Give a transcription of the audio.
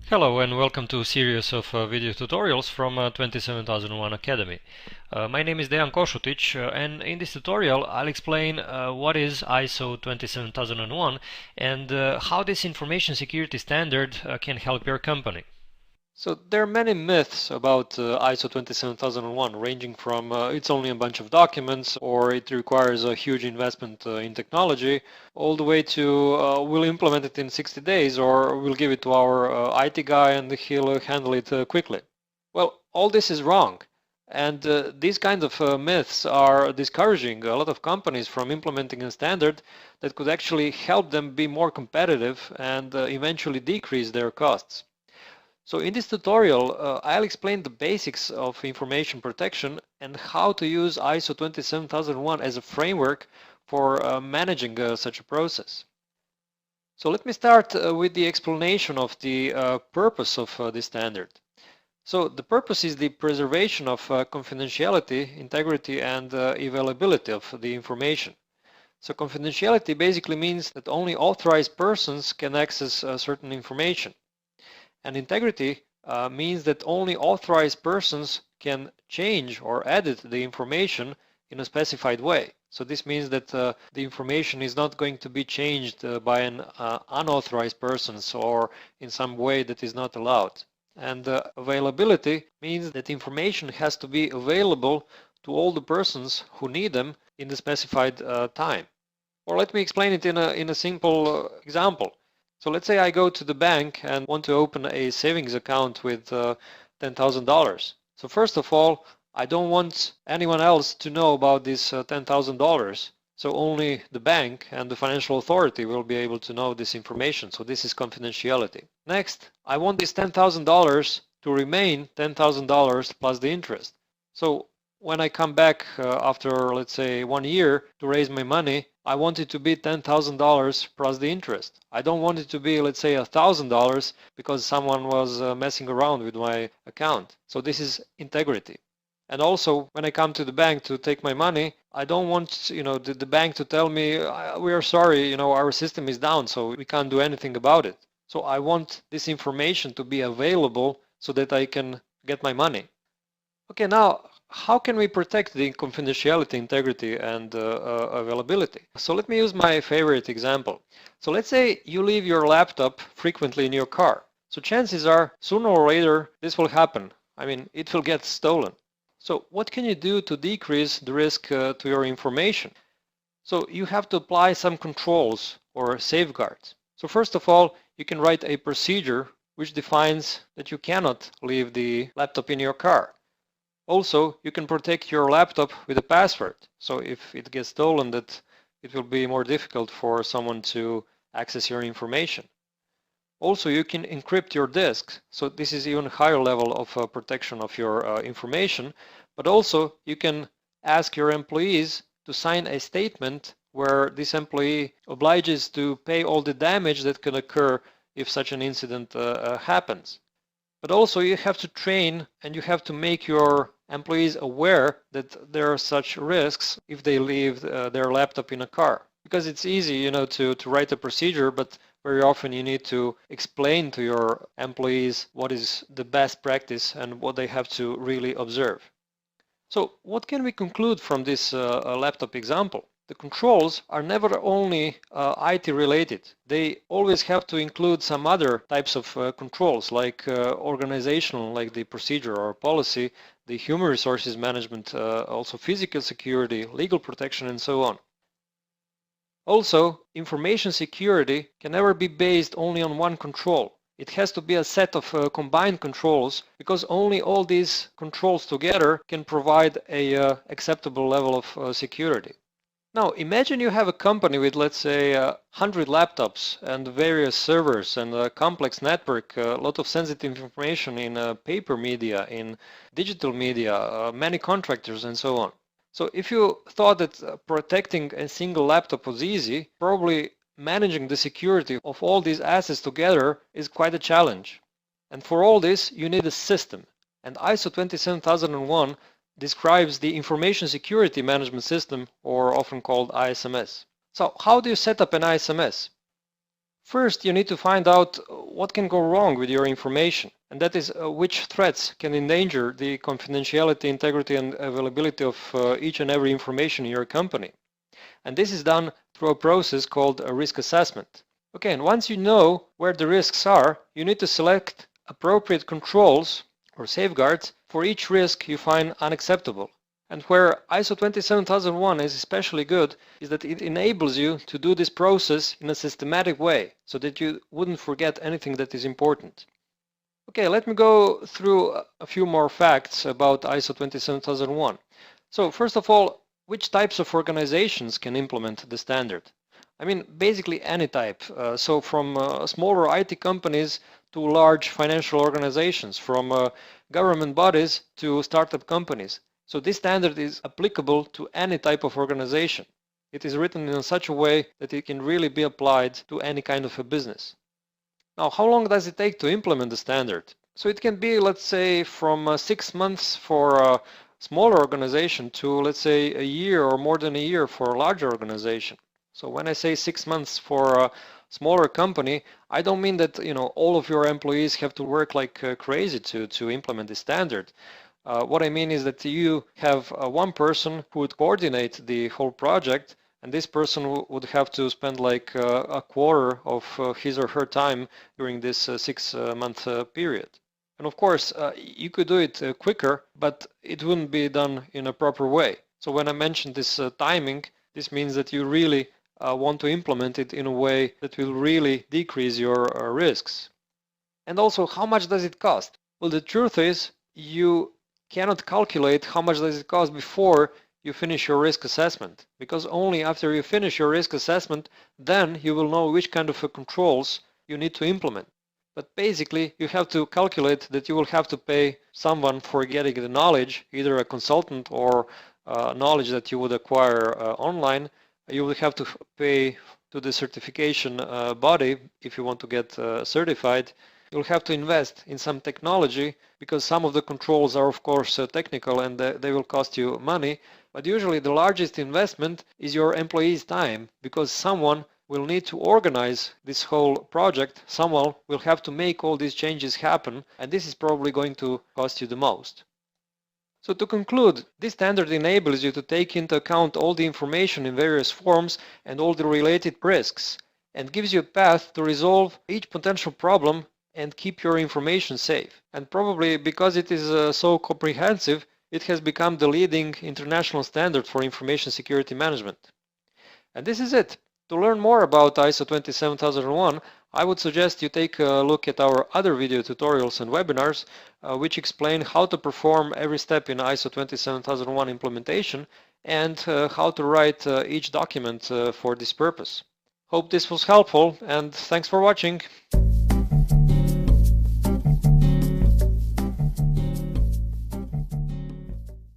Hello and welcome to a series of video tutorials from 27001 Academy. My name is Dejan Košutić, and in this tutorial I'll explain what is ISO 27001 and how this information security standard can help your company. So there are many myths about ISO 27001, ranging from it's only a bunch of documents, or it requires a huge investment in technology, all the way to we'll implement it in 60 days, or we'll give it to our IT guy and he'll handle it quickly. Well, all this is wrong. And these kinds of myths are discouraging a lot of companies from implementing a standard that could actually help them be more competitive and eventually decrease their costs. So in this tutorial, I'll explain the basics of information protection and how to use ISO 27001 as a framework for managing such a process. So let me start with the explanation of the purpose of this standard. So the purpose is the preservation of confidentiality, integrity, and availability of the information. So confidentiality basically means that only authorized persons can access certain information. And integrity means that only authorized persons can change or edit the information in a specified way. So this means that the information is not going to be changed by an unauthorized person or in some way that is not allowed. And availability means that information has to be available to all the persons who need them in the specified time. Or let me explain it in a simple example. So let's say I go to the bank and want to open a savings account with $10,000. So first of all, I don't want anyone else to know about this $10,000. So only the bank and the financial authority will be able to know this information. So this is confidentiality. Next, I want this $10,000 to remain $10,000 plus the interest. So when I come back after, let's say, 1 year to raise my money, I want it to be $10,000 plus the interest. I don't want it to be, let's say, $1,000 because someone was messing around with my account. So this is integrity. And also, when I come to the bank to take my money, I don't want, the bank to tell me, we are sorry, our system is down, so we can't do anything about it. So I want this information to be available so that I can get my money. Okay, now, how can we protect the confidentiality, integrity, and availability? So let me use my favorite example. So let's say you leave your laptop frequently in your car. So chances are, sooner or later, this will happen. I mean, it will get stolen. So what can you do to decrease the risk to your information? So you have to apply some controls or safeguards. So first of all, you can write a procedure which defines that you cannot leave the laptop in your car. Also, you can protect your laptop with a password. So if it gets stolen, that it will be more difficult for someone to access your information. Also, you can encrypt your disk. So this is even higher level of protection of your information. But also, you can ask your employees to sign a statement where this employee obliges to pay all the damage that can occur if such an incident happens. But also you have to train and you have to make your employees aware that there are such risks if they leave their laptop in a car. Because it's easy, to write a procedure, but very often you need to explain to your employees what is the best practice and what they have to really observe. So what can we conclude from this laptop example? The controls are never only IT related. They always have to include some other types of controls, like organizational, like the procedure or policy, the human resources management, also physical security, legal protection, and so on. Also, information security can never be based only on one control. It has to be a set of combined controls, because only all these controls together can provide a acceptable level of security. Now, imagine you have a company with, let's say, 100 laptops and various servers and a complex network, a lot of sensitive information in paper media, in digital media, many contractors, and so on. So if you thought that protecting a single laptop was easy, probably managing the security of all these assets together is quite a challenge. And for all this, you need a system. And ISO 27001 describes the Information Security Management System, or often called ISMS. So how do you set up an ISMS? First, you need to find out what can go wrong with your information, and that is which threats can endanger the confidentiality, integrity, and availability of each and every information in your company. And this is done through a process called a risk assessment. Okay, and once you know where the risks are, you need to select appropriate controls or safeguards for each risk you find unacceptable. And where ISO 27001 is especially good is that it enables you to do this process in a systematic way so that you wouldn't forget anything that is important. Okay, let me go through a few more facts about ISO 27001. So first of all, which types of organizations can implement the standard? I mean, basically any type. So from smaller IT companies to large financial organizations, from government bodies to startup companies. So this standard is applicable to any type of organization. It is written in such a way that it can really be applied to any kind of a business. Now, how long does it take to implement the standard? So it can be, let's say, from 6 months for a smaller organization to, let's say, a year or more than a year for a larger organization. So when I say 6 months for a smaller company, I don't mean that all of your employees have to work like crazy to implement the standard. What I mean is that you have one person who would coordinate the whole project, and this person would have to spend like a quarter of his or her time during this 6-month period. And of course, you could do it quicker, but it wouldn't be done in a proper way. So when I mention this timing, this means that you really want to implement it in a way that will really decrease your risks. And also, how much does it cost? Well, the truth is, you cannot calculate how much does it cost before you finish your risk assessment, because only after you finish your risk assessment, then you will know which kind of controls you need to implement. But basically, you have to calculate that you will have to pay someone for getting the knowledge, either a consultant or knowledge that you would acquire online. You will have to pay to the certification body if you want to get certified. You'll have to invest in some technology because some of the controls are of course technical and they will cost you money. But usually the largest investment is your employees' time, because someone will need to organize this whole project. Someone will have to make all these changes happen, and this is probably going to cost you the most. So to conclude, this standard enables you to take into account all the information in various forms and all the related risks, and gives you a path to resolve each potential problem and keep your information safe. And probably because it is so comprehensive, it has become the leading international standard for information security management. And this is it. To learn more about ISO 27001, I would suggest you take a look at our other video tutorials and webinars which explain how to perform every step in ISO 27001 implementation and how to write each document for this purpose. Hope this was helpful, and thanks for watching.